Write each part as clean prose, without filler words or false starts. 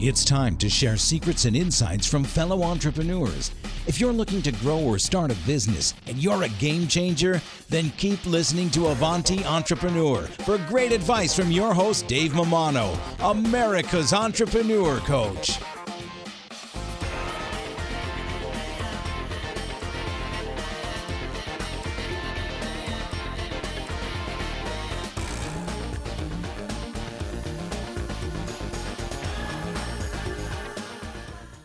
It's time to share secrets and insights from fellow entrepreneurs. If you're looking to grow or start a business and you're a game changer, then keep listening to Avanti Entrepreneur for great advice from your host, Dave Mammano, America's Entrepreneur Coach.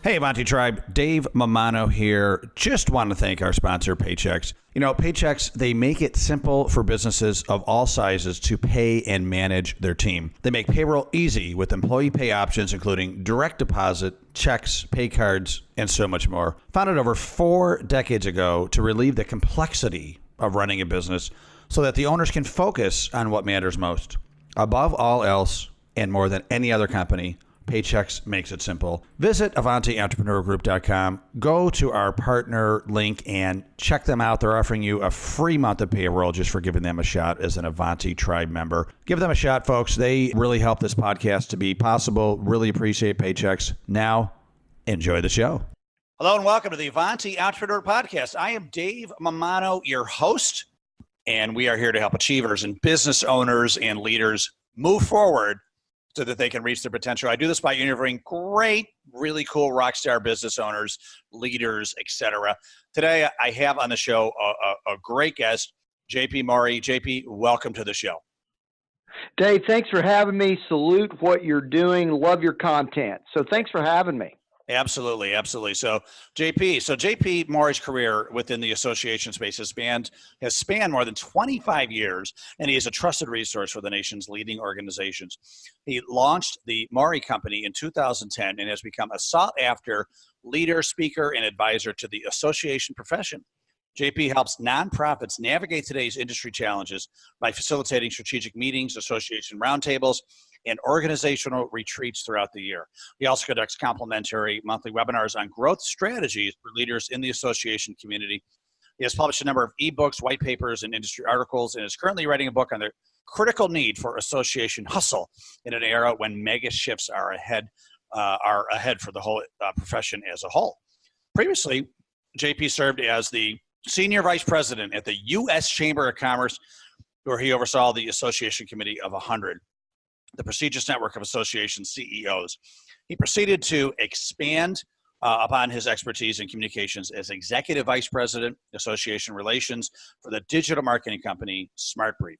Hey, Avanti Tribe, Dave Mammano here. Just want to thank our sponsor, Paychex. You know, Paychex, they make it simple for businesses of all sizes to pay and manage their team. They make payroll easy with employee pay options, including direct deposit, checks, pay cards, and so much more. Founded over 4 decades ago to relieve the complexity of running a business so that the owners can focus on what matters most. Above all else, and more than any other company, Paychex makes it simple. Visit AvantiEntrepreneurGroup.com. Go to our partner link and check them out. They're offering you a free month of payroll just for giving them a shot as an Avanti Tribe member. Give them a shot, folks. They really help this podcast to be possible. Really appreciate Paychex. Now, enjoy the show. Hello and welcome to the Avanti Entrepreneur Podcast. I am Dave Mammano, your host, and we are here to help achievers and business owners and leaders move forward so that they can reach their potential. I do this by interviewing great, really cool rock star business owners, leaders, etc. Today, I have on the show a great guest, JP Moery. JP, welcome to the show. Dave, thanks for having me. Salute what you're doing. Love your content. So thanks for having me. Absolutely, absolutely. So JP Moery's career within the association space has spanned more than 25 years, and he is a trusted resource for the nation's leading organizations. He launched the Moery Company in 2010 and has become a sought-after leader, speaker, and advisor to the association profession. JP helps nonprofits navigate today's industry challenges by facilitating strategic meetings, association roundtables, and organizational retreats throughout the year. He also conducts complimentary monthly webinars on growth strategies for leaders in the association community. He has published a number of ebooks, white papers, and industry articles, and is currently writing a book on the critical need for association hustle in an era when mega shifts are ahead for the whole profession as a whole. Previously, JP served as the Senior Vice President at the U.S. Chamber of Commerce, where he oversaw the Association Committee of 100, the prestigious network of association CEOs. He proceeded to expand upon his expertise in communications as Executive Vice President, Association Relations for the digital marketing company SmartBrief.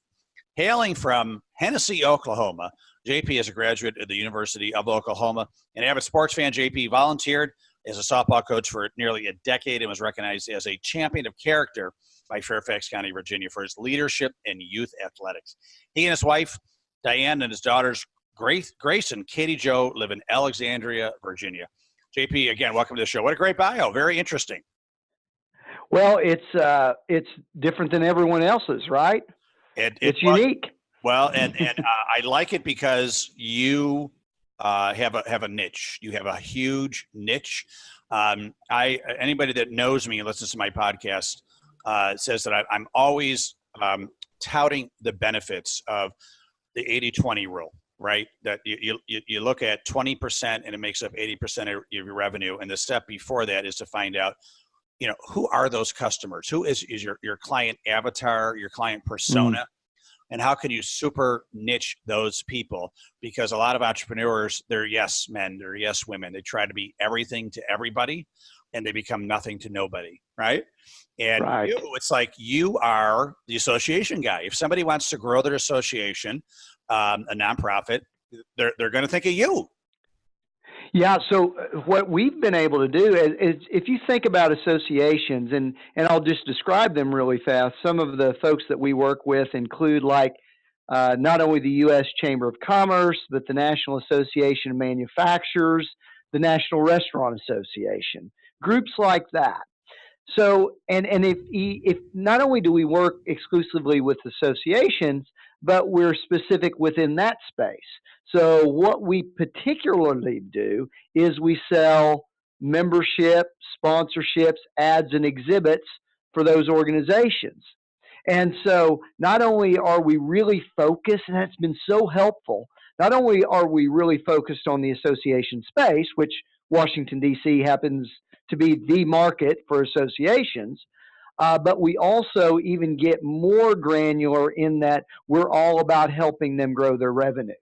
Hailing from Hennessy, Oklahoma, JP is a graduate of the University of Oklahoma. An avid sports fan, JP volunteered as a softball coach for nearly a decade and was recognized as a champion of character by Fairfax County, Virginia, for his leadership in youth athletics. He and his wife, Diane, and his daughters, Grace and Katie Jo, live in Alexandria, Virginia. JP, again, welcome to the show. What a great bio. Very interesting. Well, it's different than everyone else's, right? It's unique. Well, and I like it because you have a niche. You have a huge niche. Anybody that knows me and listens to my podcast says that I'm always touting the benefits of the 80-20 rule, right? That you look at 20% and it makes up 80% of your revenue. And the step before that is to find out, who are those customers? Who is your client avatar, your client persona? And how can you super niche those people? Because a lot of entrepreneurs, they're yes men, they're yes women. They try to be everything to everybody and they become nothing to nobody, right? And right. It's like you are the association guy. If somebody wants to grow their association, a nonprofit, they're going to think of you. Yeah, so what we've been able to do is if you think about associations, and I'll just describe them really fast, some of the folks that we work with include not only the U.S. Chamber of Commerce, but the National Association of Manufacturers, the National Restaurant Association, groups like that. So, and if not only do we work exclusively with associations, but we're specific within that space. So what we particularly do is we sell membership, sponsorships, ads, and exhibits for those organizations. And so not only are we really focused, and that's been so helpful, not only are we really focused on the association space, which Washington, D.C. happens to be the market for associations, but we also even get more granular in that we're all about helping them grow their revenues.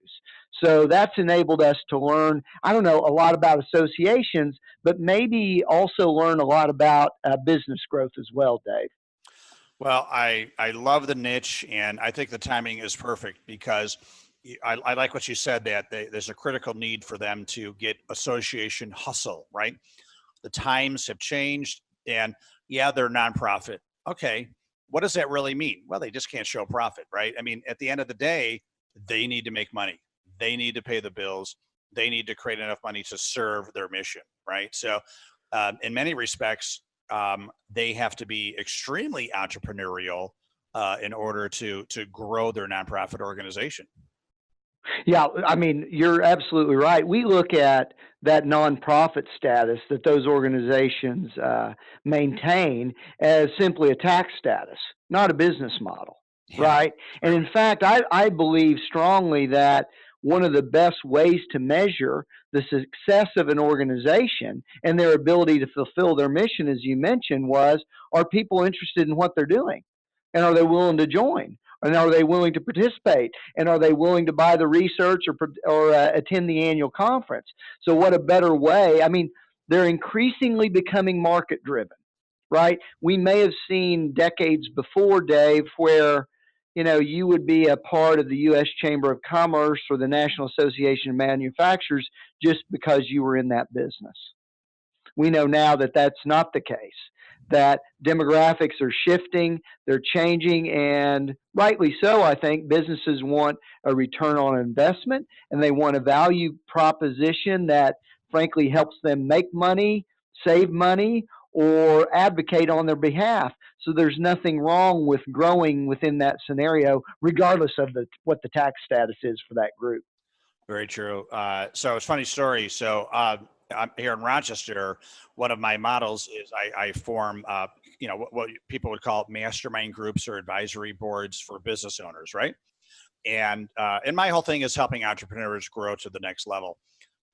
So that's enabled us to learn, I don't know, a lot about associations, but maybe also learn a lot about business growth as well, Dave. Well, I love the niche, and I think the timing is perfect because I like what you said, that there's a critical need for them to get association hustle, right? The times have changed, and yeah, they're nonprofit. Okay, what does that really mean? Well, they just can't show profit, right? I mean, at the end of the day, they need to make money. They need to pay the bills. They need to create enough money to serve their mission, right? So, in many respects, they have to be extremely entrepreneurial in order to grow their nonprofit organization. Yeah, I mean, you're absolutely right. We look at that nonprofit status that those organizations maintain as simply a tax status, not a business model, Yeah, right? And true. in fact, I believe strongly that one of the best ways to measure the success of an organization and their ability to fulfill their mission, as you mentioned, was, are people interested in what they're doing? And are they willing to join? And are they willing to participate? And are they willing to buy the research or attend the annual conference? So, what a better way? I mean, they're increasingly becoming market driven, right? We may have seen decades before, Dave, where you would be a part of the U.S. Chamber of Commerce or the National Association of Manufacturers just because you were in that business. We know now that that's not the case, that demographics are shifting, they're changing, and rightly so, I think businesses want a return on investment and they want a value proposition that frankly helps them make money, save money, or advocate on their behalf. So there's nothing wrong with growing within that scenario, regardless of what the tax status is for that group. Very true. So it's a funny story. So I'm here in Rochester. One of my models is I form, what people would call mastermind groups or advisory boards for business owners, right? And my whole thing is helping entrepreneurs grow to the next level.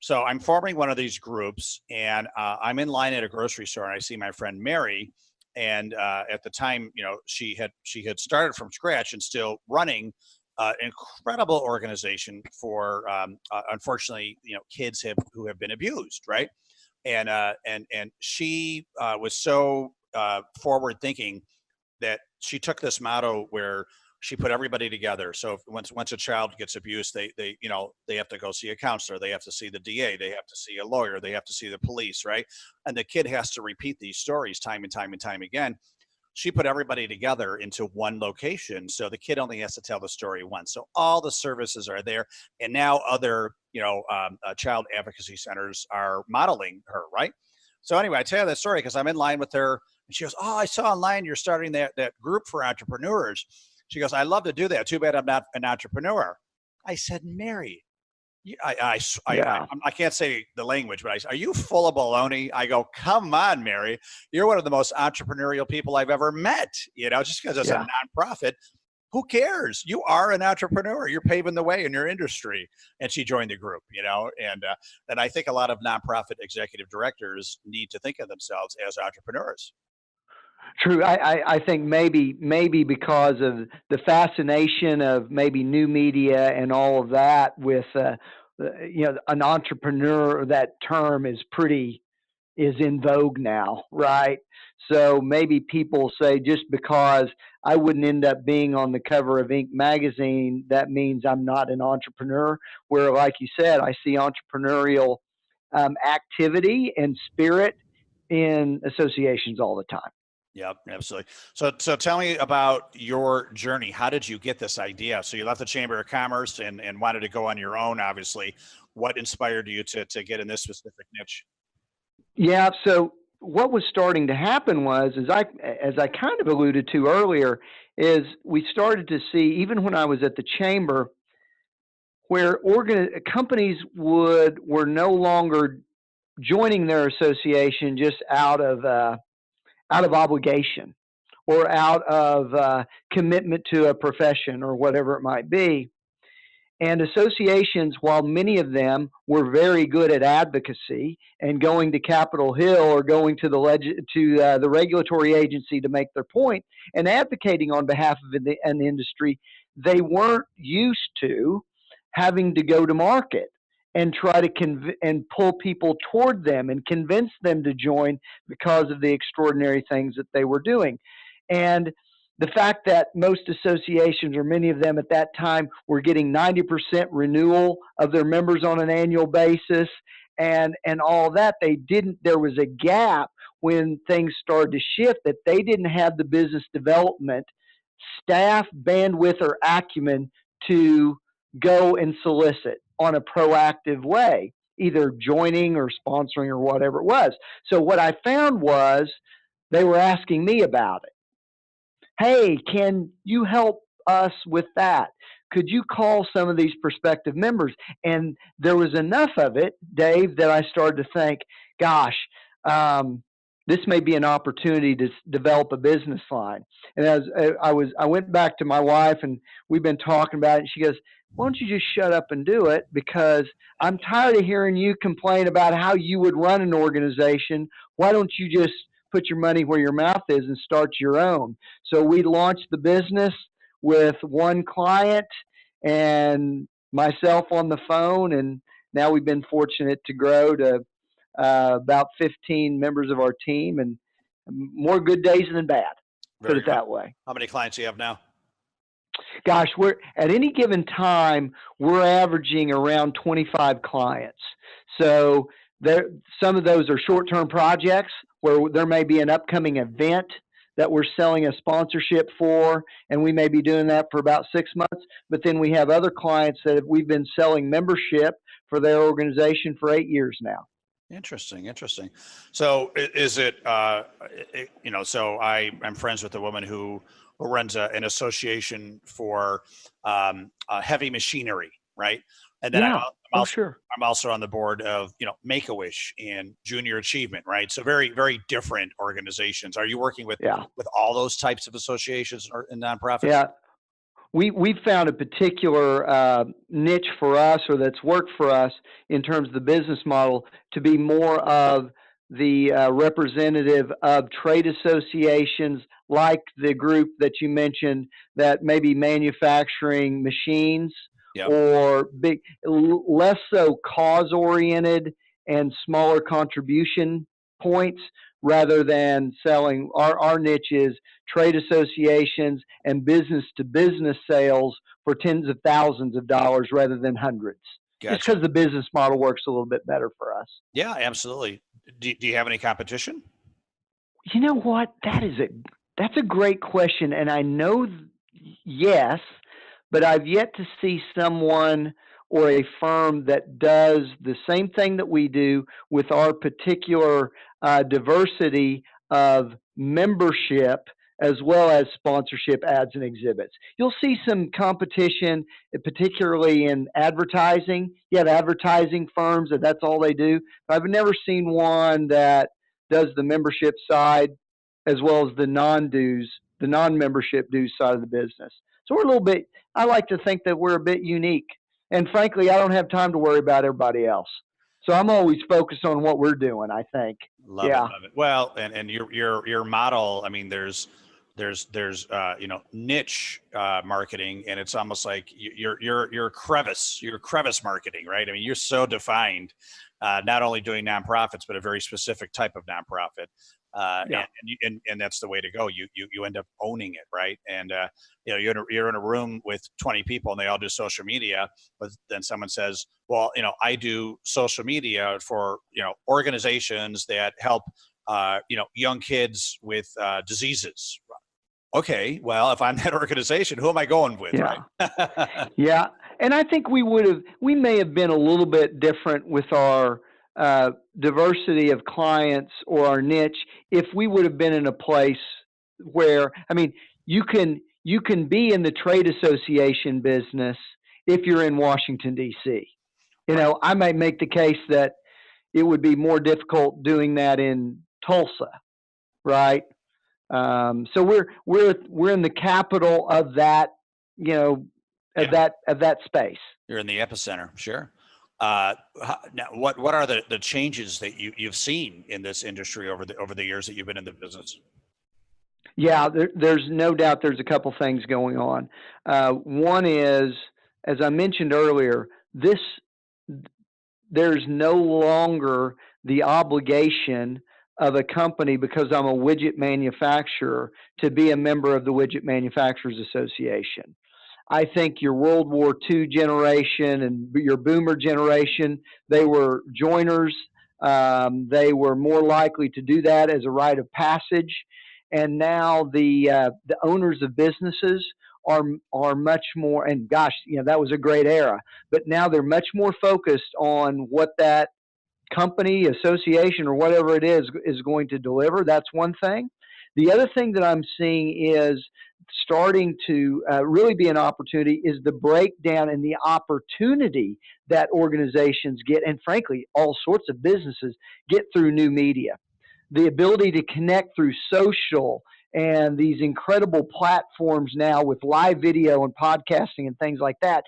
So I'm forming one of these groups, and I'm in line at a grocery store, and I see my friend Mary. And at the time, she had started from scratch and still running incredible organization for unfortunately kids who have been abused, right? And she was so forward thinking that she took this motto where she put everybody together. So once a child gets abused, they have to go see a counselor, they have to see the DA, they have to see a lawyer, they have to see the police, right? And the kid has to repeat these stories time and time and time again. She put everybody together into one location, so the kid only has to tell the story once. So all the services are there, and now other child advocacy centers are modeling her, right? So anyway, I tell you that story because I'm in line with her, and she goes, "Oh, I saw online you're starting that group for entrepreneurs." She goes, "I love to do that. Too bad I'm not an entrepreneur." I said, "Mary, Yeah. I can't say the language, but are you full of baloney?" I go, "Come on, Mary. You're one of the most entrepreneurial people I've ever met. Just because it's a Yeah. nonprofit, who cares? You are an entrepreneur. You're paving the way in your industry." And she joined the group, and I think a lot of nonprofit executive directors need to think of themselves as entrepreneurs. True. I think maybe because of the fascination of maybe new media and all of that with an entrepreneur, that term is in vogue now, right? So maybe people say just because I wouldn't end up being on the cover of Inc. magazine, that means I'm not an entrepreneur. Where, like you said, I see entrepreneurial activity and spirit in associations all the time. Yep, absolutely. So tell me about your journey. How did you get this idea? So you left the Chamber of Commerce and wanted to go on your own, obviously. What inspired you to get in this specific niche? Yeah. So what was starting to happen was, as I kind of alluded to earlier, is we started to see even when I was at the chamber, where companies were no longer joining their association just out of obligation or out of commitment to a profession or whatever it might be. And associations, while many of them were very good at advocacy and going to Capitol Hill or going to the regulatory agency to make their point and advocating on behalf of an industry, they weren't used to having to go to market and try to and pull people toward them and convince them to join because of the extraordinary things that they were doing. And the fact that most associations, or many of them at that time, were getting 90% renewal of their members on an annual basis, and all that, there was a gap when things started to shift, that they didn't have the business development staff, bandwidth, or acumen to go and solicit on a proactive way, either joining or sponsoring or whatever it was. So what I found was they were asking me about it. Hey, can you help us with that? Could you call some of these prospective members? And there was enough of it, Dave, that I started to think, gosh, this may be an opportunity to develop a business line. And as I went back to my wife, and we've been talking about it, and she goes, why don't you just shut up and do it? Because I'm tired of hearing you complain about how you would run an organization. Why don't you just put your money where your mouth is and start your own? So we launched the business with one client and myself on the phone, and now we've been fortunate to grow to about 15 members of our team, and more good days than bad, put it that way. How many clients do you have now? Gosh, we're at any given time, we're averaging around 25 clients. So some of those are short-term projects where there may be an upcoming event that we're selling a sponsorship for, and we may be doing that for about 6 months. But then we have other clients that we've been selling membership for their organization for 8 years now. Interesting. So is it, so I'm friends with a woman who runs an association for heavy machinery, right? And then I'm also on the board of, Make-A-Wish and Junior Achievement, right? So very, very different organizations. Are you working with all those types of associations and nonprofits? Yeah. We found a particular niche for us, or that's worked for us in terms of the business model, to be more of the representative of trade associations like the group that you mentioned that may be manufacturing machines, or less so cause-oriented and smaller contribution points, rather than selling. Our niche is trade associations and business-to-business sales for tens of thousands of dollars rather than hundreds. Gotcha. Just because the business model works a little bit better for us. Yeah, absolutely. Do you have any competition? You know what? That's a great question, and I know yes, but I've yet to see someone or a firm that does the same thing that we do with our particular diversity of membership as well as sponsorship, ads, and exhibits. You'll see some competition, particularly in advertising. You have advertising firms that's all they do. I've never seen one that does the membership side as well as the non-membership dues side of the business. So we're a little bit, I like to think that we're a bit unique. And frankly, I don't have time to worry about everybody else. So I'm always focused on what we're doing, I think. Love it. Well, and your model, I mean, there's niche marketing, and it's almost like you're Crevice marketing, right? I mean, you're so defined, not only doing nonprofits, but a very specific type of nonprofit. And that's the way to go. You end up owning it, right? And you're in a room with 20 people and they all do social media, but then someone says, well, I do social media for organizations that help young kids with diseases. Okay, well, if I'm that organization, who am I going with? Yeah. Right? Yeah, and I think we may have been a little bit different with our diversity of clients or our niche if we would have been in a place where, I mean, you can be in the trade association business if you're in Washington, D.C. I might make the case that it would be more difficult doing that in Tulsa, right? So we're in the capital of that, of Yeah. that space. You're in the epicenter. Sure. Now, what are the changes that you've seen in this industry over the years that you've been in the business? Yeah, there's no doubt there's a couple things going on. One is, as I mentioned earlier, there's no longer the obligation of a company, because I'm a widget manufacturer, to be a member of the Widget Manufacturers Association. I think your World War II generation and your boomer generation, they were joiners. They were more likely to do that as a rite of passage. And now the owners of businesses are much more, and gosh, that was a great era, but now they're much more focused on what that company, association, or whatever it is going to deliver. That's one thing. The other thing that I'm seeing is starting to really be an opportunity is the breakdown and the opportunity that organizations get, and frankly, all sorts of businesses get through new media. The ability to connect through social and these incredible platforms now with live video and podcasting and things like that.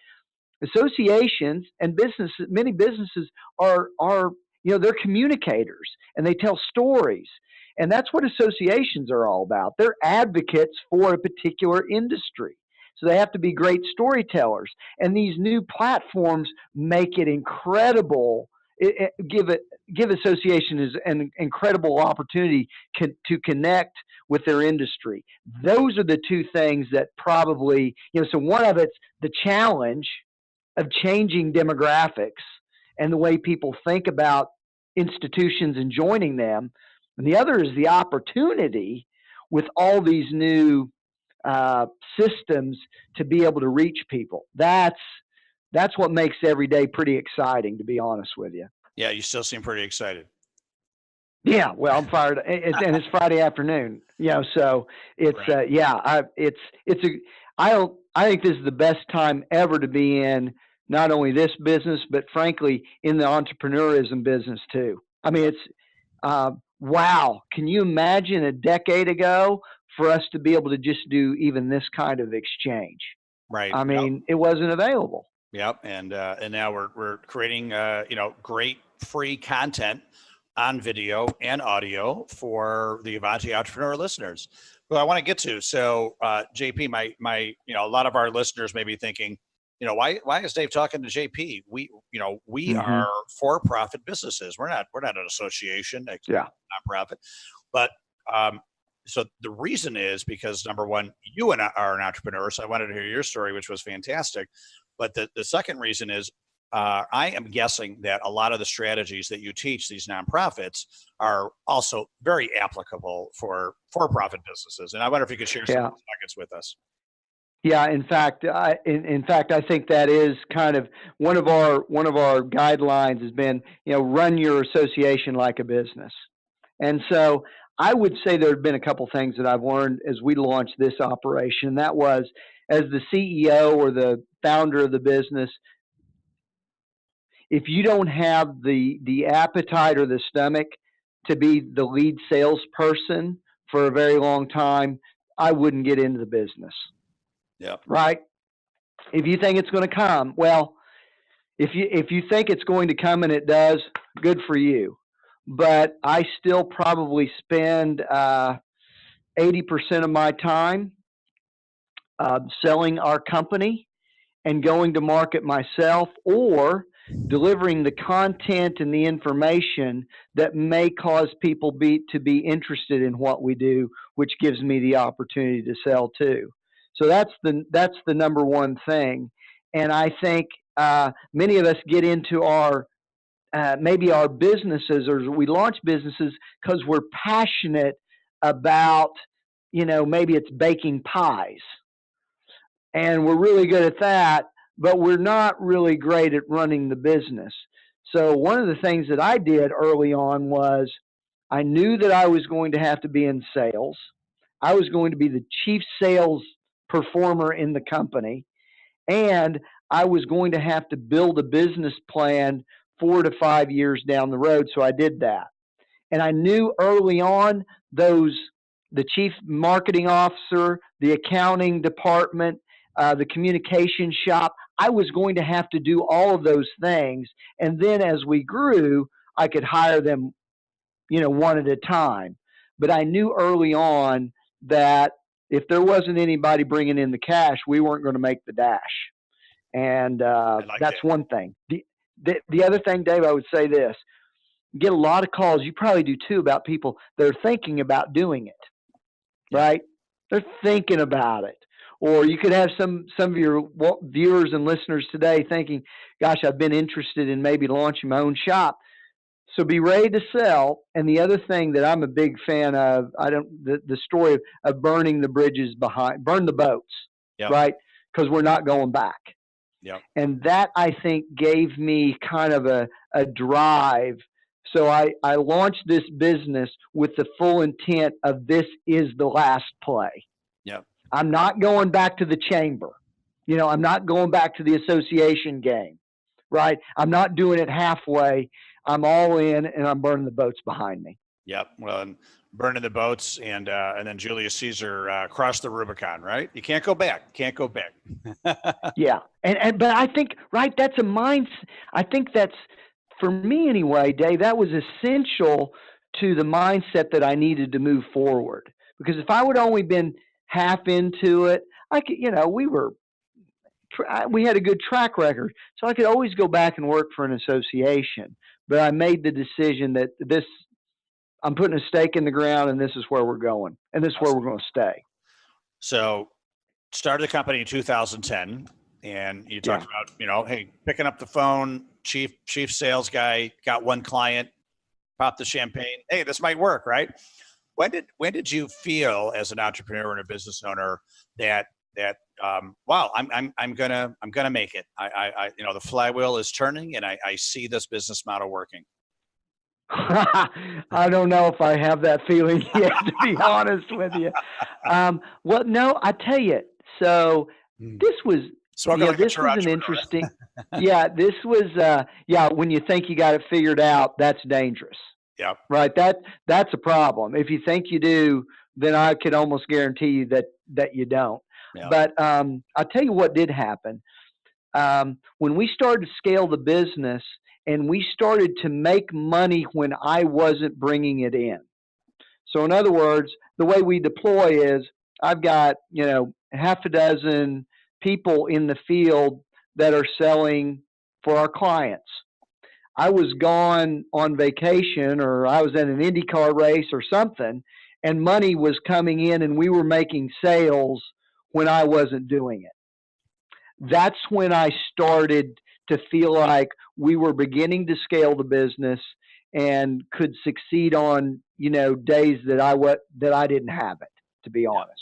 Associations and businesses, many businesses are they're communicators and they tell stories. And that's what associations are all about. They're advocates for a particular industry. So they have to be great storytellers. And these new platforms make it incredible. Give associations an incredible opportunity to connect with their industry. Those are the two things that probably, so one of it's the challenge of changing demographics and the way people think about institutions and joining them. And the other is the opportunity with all these new systems to be able to reach people. That's what makes every day pretty exciting, to be honest with you. Yeah, you still seem pretty excited. Yeah, well, I'm fired, and it's Friday afternoon, so it's right. I think this is the best time ever to be in not only this business, but frankly, in the entrepreneurism business too. I mean, it's wow. Can you imagine a decade ago for us to be able to just do even this kind of exchange? Right. I mean, it wasn't available. Yep. And now we're creating great free content on video and audio for the Avanti Entrepreneur listeners who I want to get to. So JP, my a lot of our listeners may be thinking, why is Dave talking to JP? We are for-profit businesses. We're not an association, nonprofit. But so the reason is because, number one, you and I are an entrepreneur. So I wanted to hear your story, which was fantastic. But the second reason is I am guessing that a lot of the strategies that you teach these nonprofits are also very applicable for for-profit businesses. And I wonder if you could share some of those nuggets with us. Yeah, in fact, I think that is kind of one of our guidelines has been, run your association like a business. And so I would say there have been a couple things that I've learned as we launched this operation. And that was, as the CEO or the founder of the business, if you don't have the appetite or the stomach to be the lead salesperson for a very long time, I wouldn't get into the business. Yeah. Right. If you think it's going to come, well, if you think it's going to come and it does, good for you. But I still probably spend 80% of my time selling our company and going to market myself, or delivering the content and the information that may cause people to be interested in what we do, which gives me the opportunity to sell too. So that's the number one thing. And I think many of us get into our maybe our businesses, or we launch businesses because we're passionate about, maybe it's baking pies. And we're really good at that, but we're not really great at running the business. So one of the things that I did early on was I knew that I was going to have to be in sales. I was going to be the chief sales performer in the company, and I was going to have to build a business plan 4 to 5 years down the road. So I did that. And I knew early on the chief marketing officer, the accounting department, the communication shop. I was going to have to do all of those things. And then as we grew, I could hire them, one at a time. But I knew early on that if there wasn't anybody bringing in the cash, we weren't going to make the dash. And that's one thing. The other thing, Dave, I would say this. Get a lot of calls. You probably do too, about people that are thinking about doing it, right? They're thinking about it. Or you could have some of your viewers and listeners today thinking, gosh, I've been interested in maybe launching my own shop. So be ready to sell. And the other thing that I'm a big fan of, the story of burning the bridges burn the boats, right? Because we're not going back. And that, I think, gave me kind of a drive. So I launched this business with the full intent of this is the last play. I'm not going back to the chamber. I'm not going back to the association game, right? I'm not doing it halfway. I'm all in, and I'm burning the boats behind me. Well, and burning the boats, and then Julius Caesar crossed the Rubicon, right? You can't go back. Yeah, but I think, right, that's a mindset. I think that's, for me anyway, Dave, that was essential to the mindset that I needed to move forward. Because if I would only been half into it, I could, we had a good track record, so I could always go back and work for an association. But I made the decision that I'm putting a stake in the ground, and this is where we're going, and this is where we're going to stay. So, started the company in 2010, and you talked about, hey, picking up the phone, chief sales guy, got one client, popped the champagne. Hey, this might work, right? When did you feel as an entrepreneur and a business owner that wow, I'm gonna make it? I the flywheel is turning, and I see this business model working. I don't know if I have that feeling yet, to be honest with you. Well, no, I tell you. So this was this was an interesting. This was when you think you got it figured out, that's dangerous. Right. That's a problem. If you think you do, then I could almost guarantee you that you don't. But I'll tell you what did happen. When we started to scale the business and we started to make money when I wasn't bringing it in. So in other words, the way we deploy is I've got, half a dozen people in the field that are selling for our clients. I was gone on vacation, or I was in an IndyCar race or something, and money was coming in and we were making sales when I wasn't doing it. That's when I started to feel like we were beginning to scale the business and could succeed on, days that I didn't have it, to be honest.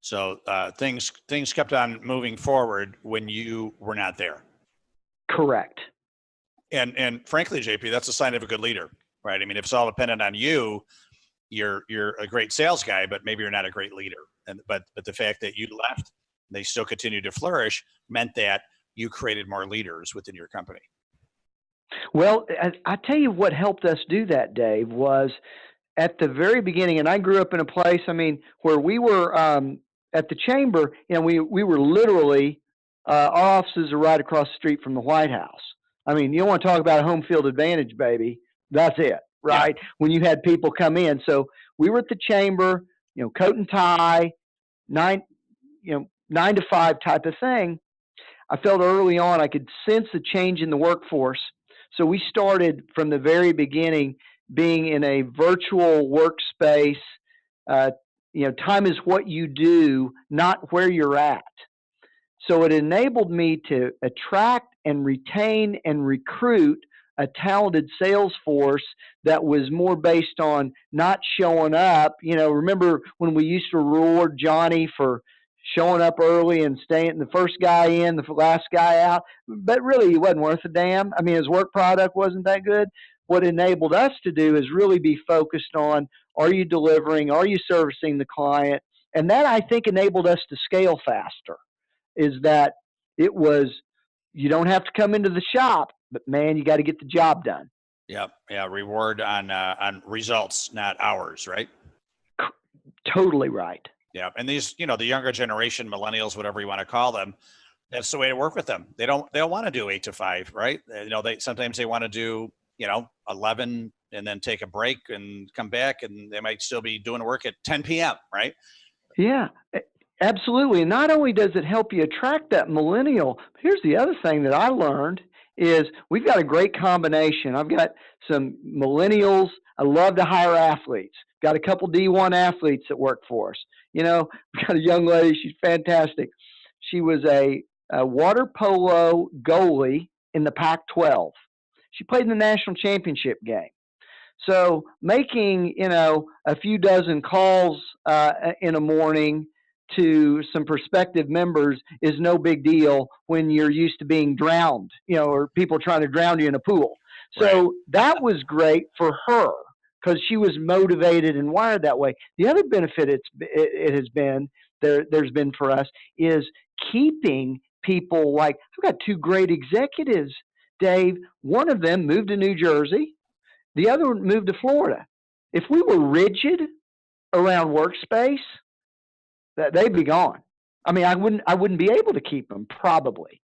So things kept on moving forward when you were not there. Correct. And frankly, JP, that's a sign of a good leader, right? I mean, if it's all dependent on you, you're a great sales guy, but maybe you're not a great leader. But the fact that you left, they still continue to flourish, meant that you created more leaders within your company. Well, I tell you what helped us do that, Dave, was at the very beginning, and I grew up in a place, where we were at the chamber, we were literally, our offices are right across the street from the White House. You want to talk about a home field advantage, baby. That's it, right? Yeah. When you had people come in. So we were at the chamber, coat and tie, 9 to 5 type of thing. I felt early on I could sense the change in the workforce. So we started from the very beginning being in a virtual workspace. Time is what you do, not where you're at. So it enabled me to attract and retain and recruit a talented sales force that was more based on not showing up. Remember when we used to reward Johnny for showing up early and staying the first guy in, the last guy out, but really he wasn't worth a damn. His work product wasn't that good. What enabled us to do is really be focused on, are you delivering? Are you servicing the client? And that, I think, enabled us to scale faster, is that it was, you don't have to come into the shop, but man, you got to get the job done. Yeah. Reward on results, not hours, right? Totally right. Yeah. And these, the younger generation, millennials, whatever you want to call them, that's the way to work with them. They don't want to do 8 to 5, right? Sometimes they want to do, 11 and then take a break and come back, and they might still be doing work at 10 p.m. Right? Yeah, absolutely. And not only does it help you attract that millennial, but here's the other thing that I learned is we've got a great combination. I've got some millennials. I love to hire athletes. Got a couple D1 athletes that work for us. We've got a young lady. She's fantastic. She was a water polo goalie in the Pac-12. She played in the national championship game. So making, a few dozen calls in a morning to some prospective members is no big deal when you're used to being drowned, or people trying to drown you in a pool. So Right. that was great for her because she was motivated and wired that way. The other benefit it has been there's been for us is keeping people like I've got two great executives, Dave. One of them moved to New Jersey. The other one moved to Florida. If we were rigid around workspace, that they'd be gone. I mean, I wouldn't be able to keep them probably,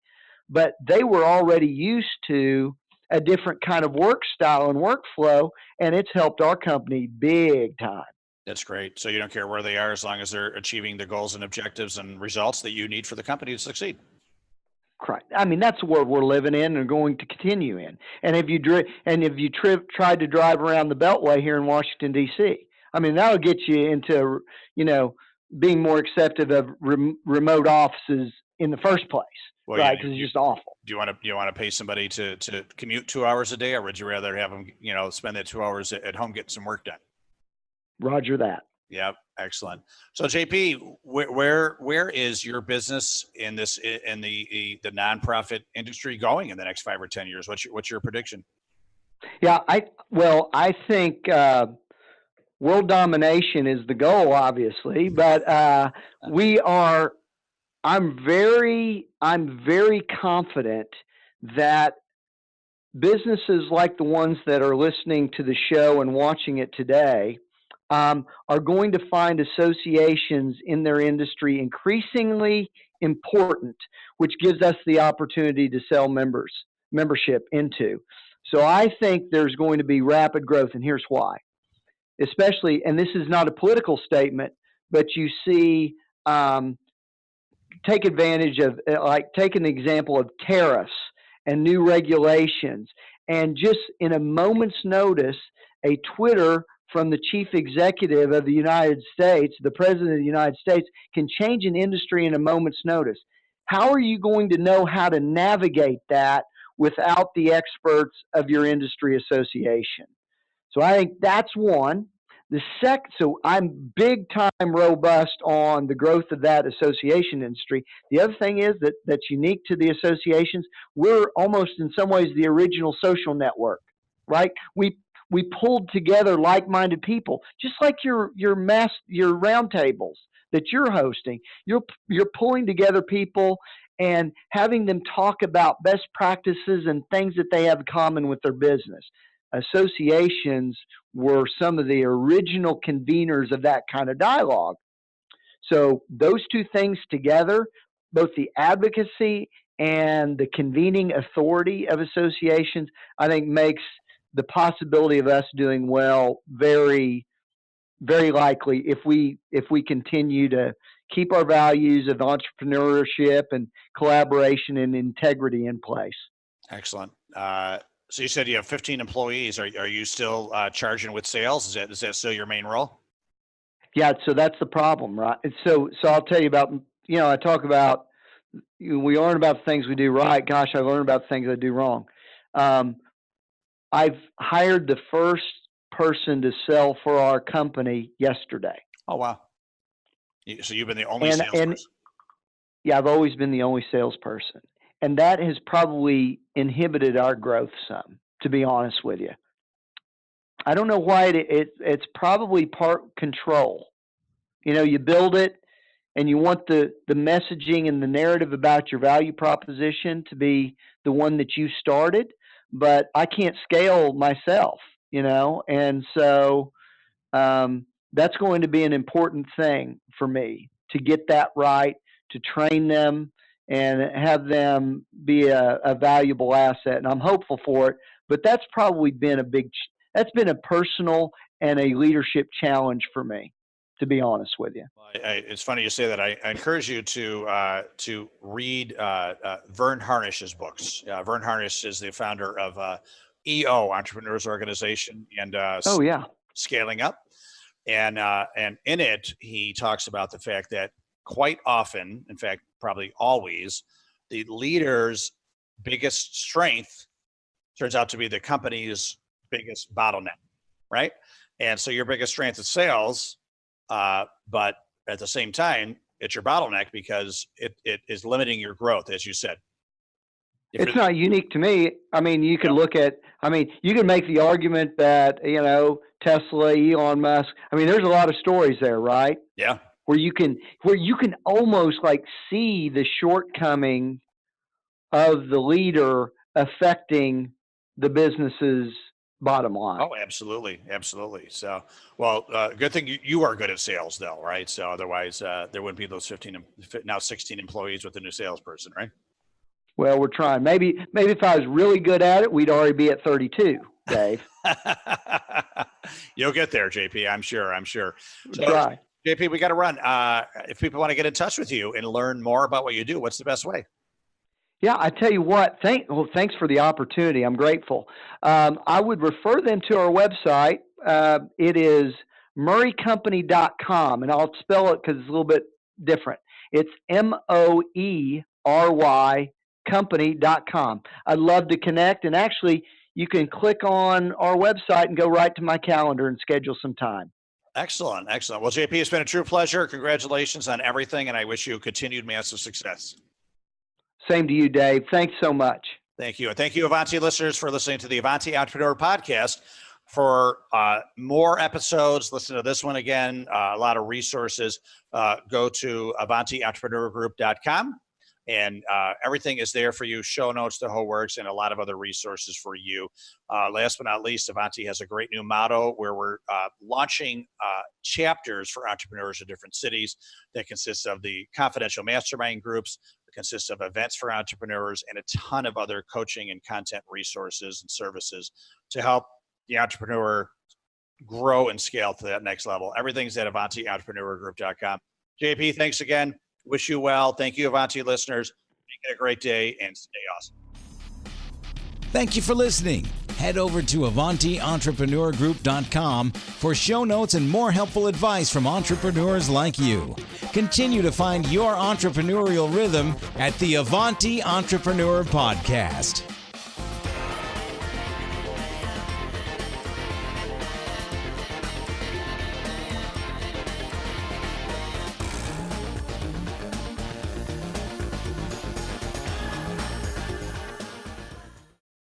but they were already used to a different kind of work style and workflow, and it's helped our company big time. That's great. So you don't care where they are as long as they're achieving the goals and objectives and results that you need for the company to succeed. Correct. I mean, that's the world we're living in and going to continue in. And if you tried to drive around the Beltway here in Washington D.C., I mean, that'll get you into being more accepted of remote offices in the first place, Well, right? yeah, Because it's just awful. Do you want to pay somebody to commute 2 hours a day, or would you rather have them spend that 2 hours at home getting some work done? Roger that. Yep, excellent. So JP, where is your business in the nonprofit industry going in the next 5 or 10 years? What's your prediction? Yeah, I think world domination is the goal, obviously, but I'm very confident that businesses like the ones that are listening to the show and watching it today are going to find associations in their industry increasingly important, which gives us the opportunity to sell membership into. So I think there's going to be rapid growth, and here's why. Especially, and this is not a political statement, but you see, take advantage of, take an example of tariffs and new regulations, and just in a moment's notice, a Twitter from the chief executive of the United States, the president of the United States, can change an industry in a moment's notice. How are you going to know how to navigate that without the experts of your industry association? So I think that's one. So I'm big time robust on the growth of that association industry. The other thing is that's unique to the associations. We're almost in some ways the original social network, right? We pulled together like-minded people, just like your roundtables that you're hosting. You're pulling together people and having them talk about best practices and things that they have in common with their business. Associations were some of the original conveners of that kind of dialogue. So those two things together, both the advocacy and the convening authority of associations, I think makes the possibility of us doing well very, very likely if we continue to keep our values of entrepreneurship and collaboration and integrity in place. Excellent. So you said you have 15 employees. Are you still charging with sales? Is that still your main role? Yeah. So that's the problem, right? So I'll tell you about, I talk about, we learn about the things we do right. Gosh, I learn about the things I do wrong. I've hired the first person to sell for our company yesterday. Oh, wow. So you've been the only salesperson? Yeah, I've always been the only salesperson. And that has probably inhibited our growth some, to be honest with you. I don't know why it's probably part control. You build it and you want the messaging and the narrative about your value proposition to be the one that you started, but I can't scale myself, and so That's going to be an important thing for me to get that right, to train them and have them be a valuable asset. And I'm hopeful for it, but that's probably been that's been a personal and a leadership challenge for me, to be honest with you. It's funny you say that. I encourage you to read Vern Harnish's books. Vern Harnish is the founder of EO, Entrepreneurs Organization, and Scaling Up. And in it, he talks about the fact that quite often, in fact, probably always, the leader's biggest strength turns out to be the company's biggest bottleneck, right? And so your biggest strength is sales, but at the same time, it's your bottleneck because it is limiting your growth, as you said. It's not unique to me. I mean, you could look at, you can make the argument that, Tesla, Elon Musk, there's a lot of stories there, right? Yeah. Where you can almost like see the shortcoming of the leader affecting the business's bottom line. Oh, absolutely. Absolutely. So, good thing you are good at sales though, right? So otherwise there wouldn't be those 16 employees with the new salesperson, right? Well, we're trying. Maybe if I was really good at it, we'd already be at 32, Dave. You'll get there, JP. I'm sure. So, try. JP, we got to run. If people want to get in touch with you and learn more about what you do, what's the best way? Yeah, I tell you what. Thanks for the opportunity. I'm grateful. I would refer them to our website. It is moerycompany.com, and I'll spell it because it's a little bit different. It's Moery company.com. I'd love to connect, and actually you can click on our website and go right to my calendar and schedule some time. Excellent. Well, JP, it's been a true pleasure. Congratulations on everything, and I wish you continued massive success. Same to you, Dave. Thanks so much. Thank you. And thank you, Avanti listeners, for listening to the Avanti Entrepreneur Podcast. For more episodes, listen to this one again, a lot of resources. Go to AvantiEntrepreneurGroup.com. And everything is there for you, show notes, the whole works, and a lot of other resources for you. Last but not least, Avanti has a great new motto where we're launching chapters for entrepreneurs in different cities that consists of the confidential mastermind groups, that consists of events for entrepreneurs, and a ton of other coaching and content resources and services to help the entrepreneur grow and scale to that next level. Everything's at AvantiEntrepreneurGroup.com. JP, thanks again. Wish you well. Thank you, Avanti listeners. Make it a great day and stay awesome. Thank you for listening. Head over to AvantiEntrepreneurGroup.com for show notes and more helpful advice from entrepreneurs like you. Continue to find your entrepreneurial rhythm at the Avanti Entrepreneur Podcast.